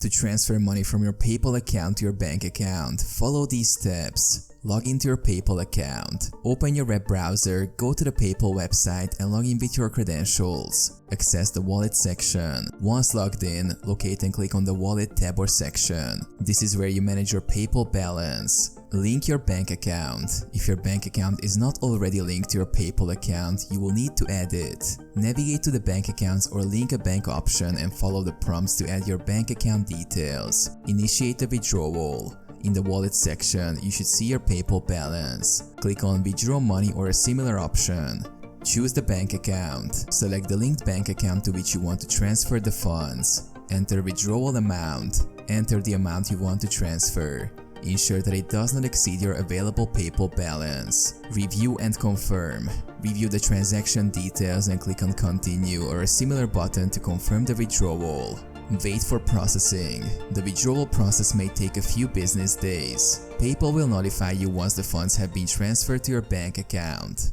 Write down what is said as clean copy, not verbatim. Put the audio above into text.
To transfer money from your PayPal account to your bank account, follow these steps. Log into your PayPal account. Open your web browser, go to the PayPal website and log in with your credentials. Access the wallet section. Once logged in, locate and click on the wallet tab or section. This is where you manage your PayPal balance. Link your bank account. If your bank account is not already linked to your PayPal account, you will need to add it. Navigate to the bank accounts or link a bank option and follow the prompts to add your bank account details. Initiate the withdrawal. In the wallet section, you should see your PayPal balance. Click on withdraw money or a similar option. Choose the bank account. Select the linked bank account to which you want to transfer the funds. Enter withdrawal amount. Enter the amount you want to transfer. Ensure that it does not exceed your available PayPal balance. Review and confirm. Review the transaction details and click on continue or a similar button to confirm the withdrawal. Wait for processing. The withdrawal process may take a few business days. PayPal will notify you once the funds have been transferred to your bank account.